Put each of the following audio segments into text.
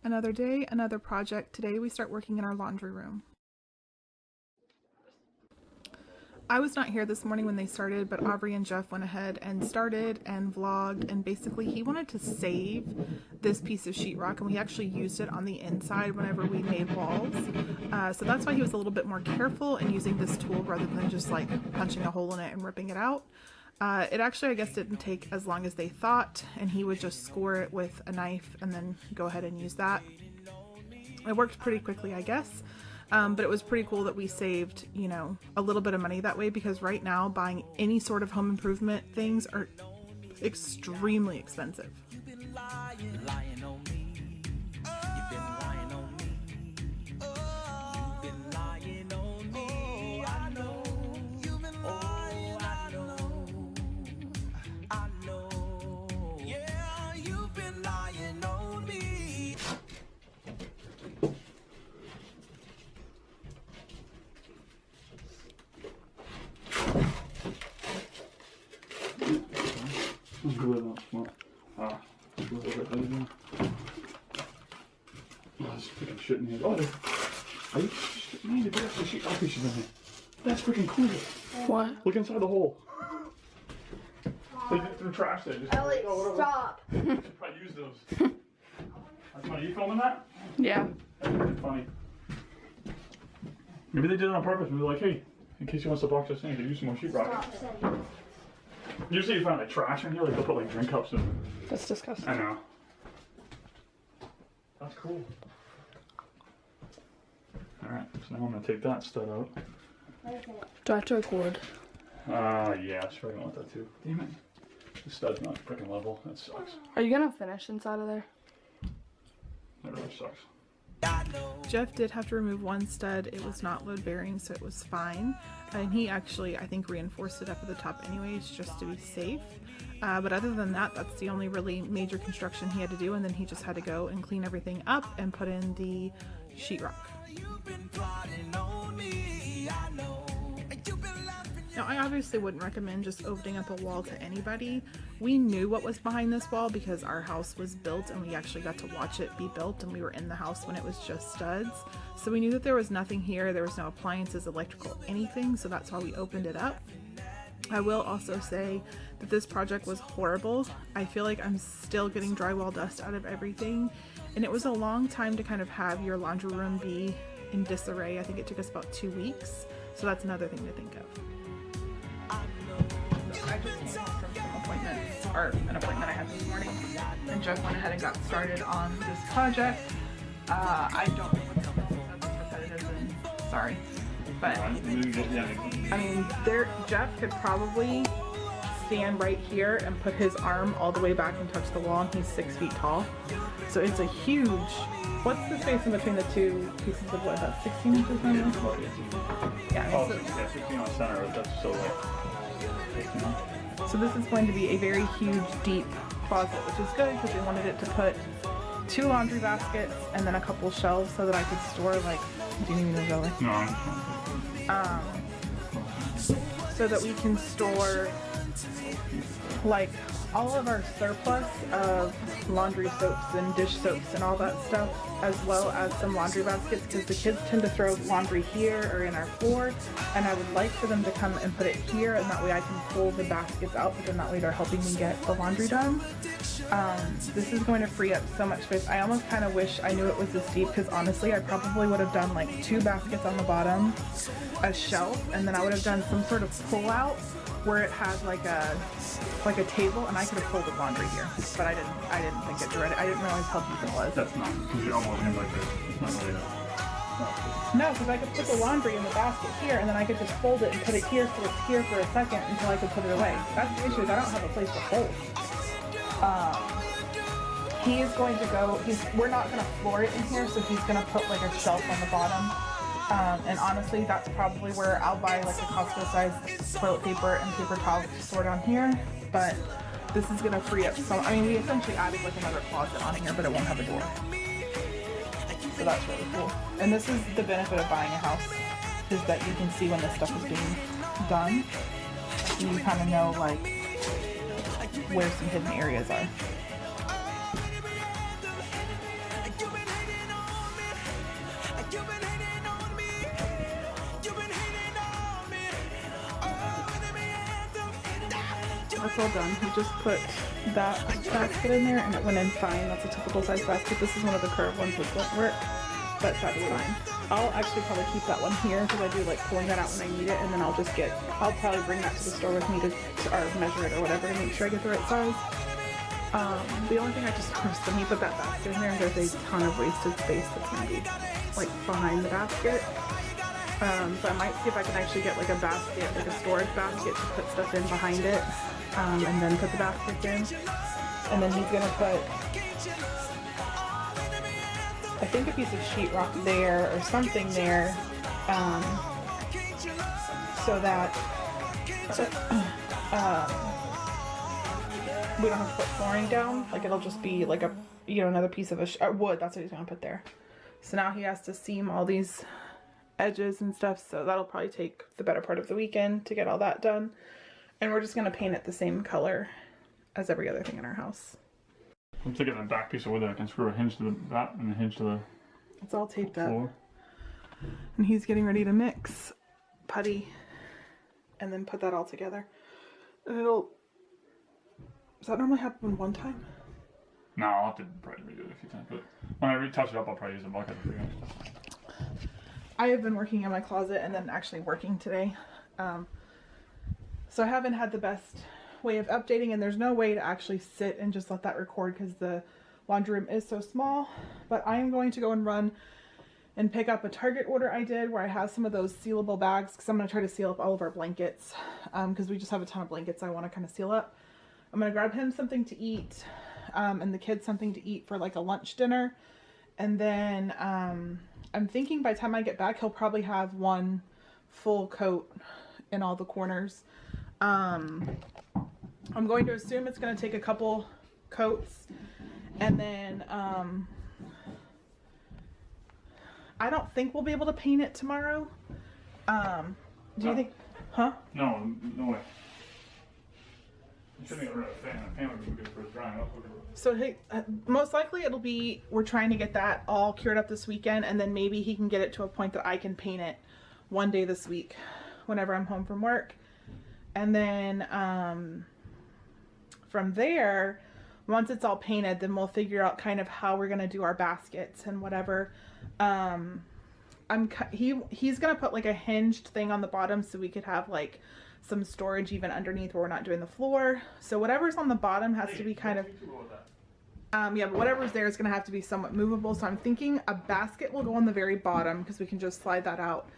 Another day, another project. Today we start working in our laundry room. I was not here this morning when they started, but Aubrey and Jeff went ahead and started and vlogged, and basically he wanted to save this piece of sheetrock, and we actually used it on the inside whenever we made walls. So that's why he was a little bit more careful in using this tool rather than just like punching a hole in it and ripping it out. It actually, I guess, didn't take as long as they thought, and he would just score it with a knife and then go ahead and use that. It worked pretty quickly, I guess. But it was pretty cool that we saved, you know, a little bit of money that way, because right now buying any sort of home improvement things are extremely expensive. You've been lying on me. You've been lying on me. You've been lying on me. I know. You've been lying. I know. Yeah, you've been lying on me. Really not smart. There's freaking shit in here. Oh, are you shitting me? There's actually sheet rock pieces in here. That's freaking cool. What? Look inside the hole. They just threw trash there. Just Ellie, stop. I should probably use those. That's funny. You filming that? Yeah. That's pretty funny. Maybe they did it on purpose. Maybe like, hey, in case he wants to box us in, he could use some more sheetrock. Stop saying. Usually you find like trash in here, like they'll put like drink cups in. That's disgusting. I know. That's cool. Alright, so now I'm gonna take that stud out. Do I have to record? Yeah, sure, I don't want that too. Damn it. This stud's not freaking level. That sucks. Are you gonna finish inside of there? That really sucks. Jeff did have to remove one stud. It was not load bearing, so it was fine. And he actually, I think, reinforced it up at the top anyways, just to be safe. But other than that, that's the only really major construction he had to do. And then he just had to go and clean everything up and put in the sheetrock. You've been plotting on me. I know. You've been laughing. Now, I obviously wouldn't recommend just opening up a wall to anybody. We knew what was behind this wall because our house was built and we actually got to watch it be built, and we were in the house when it was just studs. So we knew that there was nothing here. There was no appliances, electrical, anything. So that's why we opened it up. I will also say that this project was horrible. I feel like I'm still getting drywall dust out of everything. And it was a long time to kind of have your laundry room be in disarray. I think it took us about 2 weeks. So that's another thing to think of. I just came home from some appointments, or an appointment I had this morning, and Jeff went ahead and got started on this project. I don't know what that's repetitive and sorry, but I mean, Jeff could probably stand right here and put his arm all the way back and touch the wall, and he's 6 feet tall. So it's a huge. What's the space in between the two pieces of wood? That's 16 inches, maybe? Yeah. Oh, yeah, 16 on the center. That's so like. So this is going to be a very huge, deep closet, which is good because we wanted it to put 2 laundry baskets and then a couple shelves so that I could store, like, do you need me to go? No. So that we can store like all of our surplus of laundry soaps and dish soaps and all that stuff, as well as some laundry baskets, because the kids tend to throw laundry here or in our floor, and I would like for them to come and put it here, and that way I can pull the baskets out, but then that way they're helping me get the laundry done. This is going to free up so much space. I almost kind of wish I knew it was this deep, because honestly I probably would have done like 2 baskets on the bottom, a shelf, and then I would have done some sort of pull out where it had like a table, and I could have folded laundry here, but I didn't think it right. I didn't realize how deep it was. That's not, because you're almost in like this. It's not really that. No, because I could put the laundry in the basket here, and then I could just fold it and put it here so it's here for a second until I could put it away. That's the issue, is I don't have a place to hold. He is going to go, we're not going to floor it in here, so he's going to put like a shelf on the bottom. And honestly, that's probably where I'll buy like a Costco size toilet paper and paper towels to store down here. But this is going to free up some, I mean, we essentially added like another closet on here, but it won't have a door. So that's really cool. And this is the benefit of buying a house, is that you can see when this stuff is being done. You kind of know like where some hidden areas are. that's all done. He just put that basket in there and it went in fine. That's a typical size basket. This is one of the curved ones which won't work, but that's fine. I'll actually probably keep that one here because I do like pulling that out when I need it, and then I'll probably bring that to the store with me to or measure it or whatever to make sure I get the right size. The only thing I just noticed when he put that basket in there, there's a ton of wasted space that's gonna be like behind the basket. So I might see if I can actually get like a basket, like a storage basket to put stuff in behind it, and then put the baskets in. And then he's gonna put, I think, a piece of sheetrock there or something there, so that we don't have to put flooring down. Like it'll just be like a, another piece of wood. That's what he's gonna put there. So now he has to seam all these edges and stuff, so that'll probably take the better part of the weekend to get all that done. And we're just gonna paint it the same color as every other thing in our house. I'm taking the back piece of wood that I can screw a hinge to that and a hinge to the It's all taped floor. up. And he's getting ready to mix putty and then put that all together. And does that normally happen one time? No, I'll have to probably redo it a few times, but when I retouch it up, I'll probably use a bucket to figure out stuff. I have been working in my closet and then actually working today. So I haven't had the best way of updating, and there's no way to actually sit and just let that record because the laundry room is so small. But I am going to go and run and pick up a Target order I did where I have some of those sealable bags because I'm going to try to seal up all of our blankets because we just have a ton of blankets I want to kind of seal up. I'm going to grab him something to eat and the kids something to eat for like a lunch dinner. And then I'm thinking by the time I get back, he'll probably have one full coat in all the corners. I'm going to assume it's going to take a couple coats, and then I don't think we'll be able to paint it tomorrow. Do you think? Huh? No way. You shouldn't get rid of the fan. The fan would be good for drying up. So most likely it'll be, we're trying to get that all cured up this weekend, and then maybe he can get it to a point that I can paint it one day this week whenever I'm home from work. And then from there, once it's all painted, then we'll figure out kind of how we're going to do our baskets and whatever. He's going to put like a hinged thing on the bottom so we could have like some storage even underneath where we're not doing the floor. So whatever's on the bottom has to be kind of yeah, but whatever's there is going to have to be somewhat movable. So I'm thinking a basket will go on the very bottom because we can just slide that out.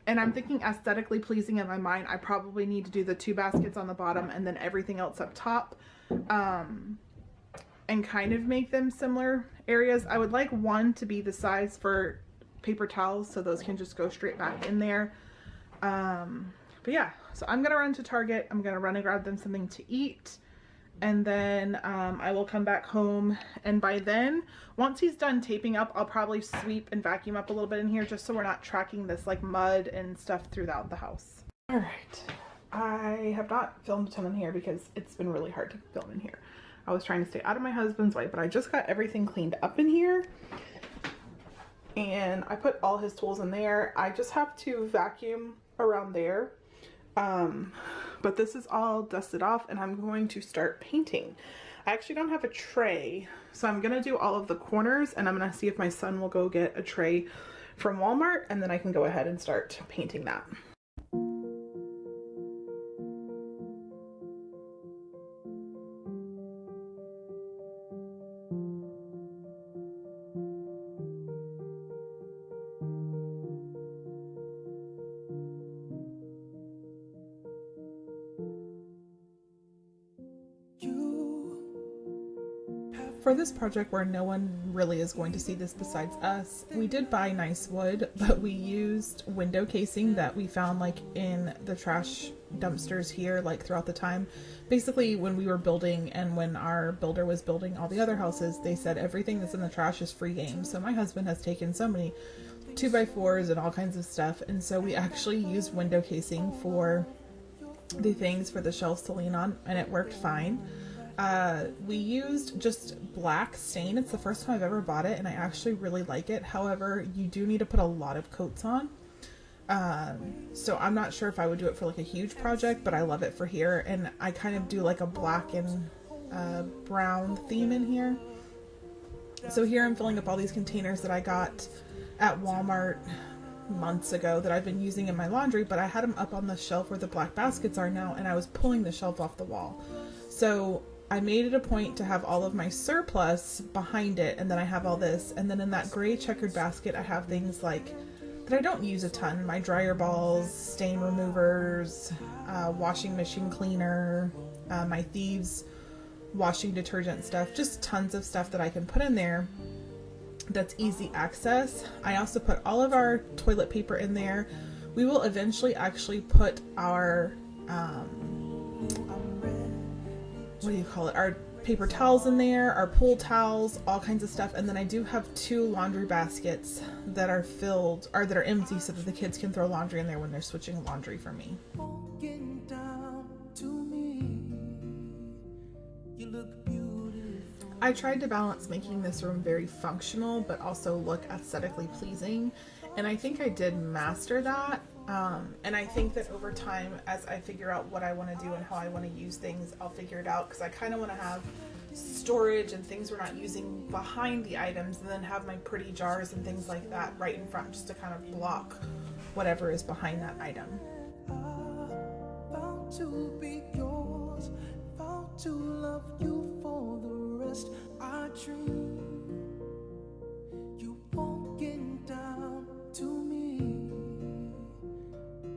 And I'm thinking aesthetically pleasing in my mind, I probably need to do the 2 baskets on the bottom and then everything else up top, and kind of make them similar areas. I would like one to be the size for paper towels so those can just go straight back in there. But yeah, so I'm gonna run to Target. I'm gonna run and grab them something to eat, and then I will come back home, and by then, once he's done taping up, I'll probably sweep and vacuum up a little bit in here just so we're not tracking this like mud and stuff throughout the house. All right, I have not filmed a ton in here because it's been really hard to film in here. I was trying to stay out of my husband's way, but I just got everything cleaned up in here, and I put all his tools in there. I just have to vacuum around there. But this is all dusted off, and I'm going to start painting. I actually don't have a tray, so I'm gonna do all of the corners, and I'm gonna see if my son will go get a tray from Walmart, and then I can go ahead and start painting that. For this project where no one really is going to see this besides us, we did buy nice wood, but we used window casing that we found like in the trash dumpsters here, like throughout the time. Basically, when we were building and when our builder was building all the other houses, they said everything that's in the trash is free game. So my husband has taken so many 2x4s and all kinds of stuff, and so we actually used window casing for the things for the shelves to lean on, and it worked fine. We used just black stain. It's the first time I've ever bought it, and I actually really like it. However, you do need to put a lot of coats on. So I'm not sure if I would do it for like a huge project, but I love it for here. And I kind of do like a black and brown theme in here. So here I'm filling up all these containers that I got at Walmart months ago that I've been using in my laundry, but I had them up on the shelf where the black baskets are now, and I was pulling the shelf off the wall. So I made it a point to have all of my surplus behind it, and then I have all this, and then in that gray checkered basket I have things like that I don't use a ton: my dryer balls, stain removers, washing machine cleaner, my Thieves washing detergent stuff, just tons of stuff that I can put in there that's easy access. I also put all of our toilet paper in there. We will eventually actually put our what do you call it, our paper towels in there, our pool towels, all kinds of stuff. And then I do have 2 laundry baskets that are filled, or that are empty, so that the kids can throw laundry in there when they're switching laundry for me. I tried to balance making this room very functional but also look aesthetically pleasing, and I think I did master that. And I think that over time, as I figure out what I want to do and how I want to use things, I'll figure it out, because I kind of want to have storage and things we're not using behind the items, and then have my pretty jars and things like that right in front, just to kind of block whatever is behind that item. Found to be yours, found to love you for the rest. I dream you walking down to me.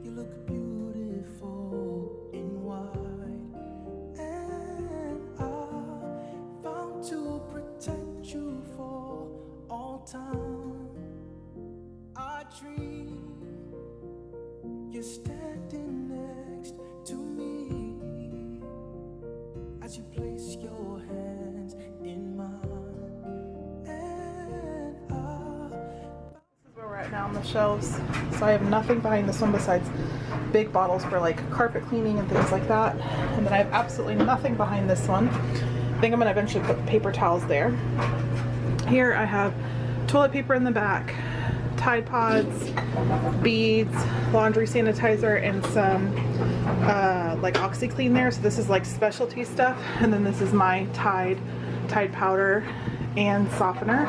You look beautiful in white, and I found to protect you for all time. I dream you're standing next to me as you place your hands in mine, and This is where we're at now on the shelves. So I have nothing behind this one besides big bottles for like carpet cleaning and things like that. And then I have absolutely nothing behind this one. I think I'm gonna eventually put paper towels there. Here I have toilet paper in the back, Tide Pods, beads, laundry sanitizer, and some like OxyClean there. So this is like specialty stuff. And then this is my Tide powder and softener.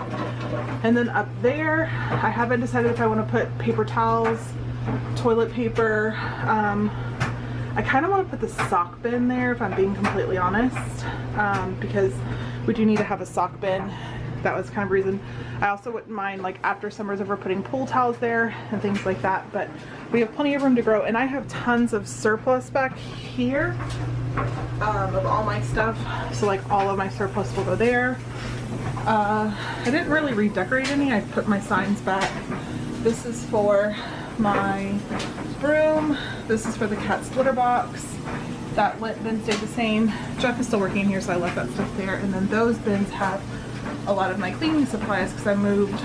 And then up there, I haven't decided if I want to put paper towels, toilet paper. I kind of want to put the sock bin there, if I'm being completely honest, because we do need to have a sock bin. That was kind of reason. I also wouldn't mind, like, after summer's over, putting pool towels there and things like that, but we have plenty of room to grow. And I have tons of surplus back here of all my stuff, so like all of my surplus will go there. I didn't really redecorate any. I put my signs back. This is for my room. This is for the cat's litter box. That bin stayed the same. Jeff is still working here, so I left that stuff there. And then those bins have a lot of my cleaning supplies, because I moved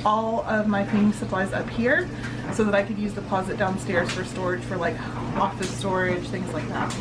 all of my cleaning supplies up here so that I could use the closet downstairs for storage, for like office storage, things like that.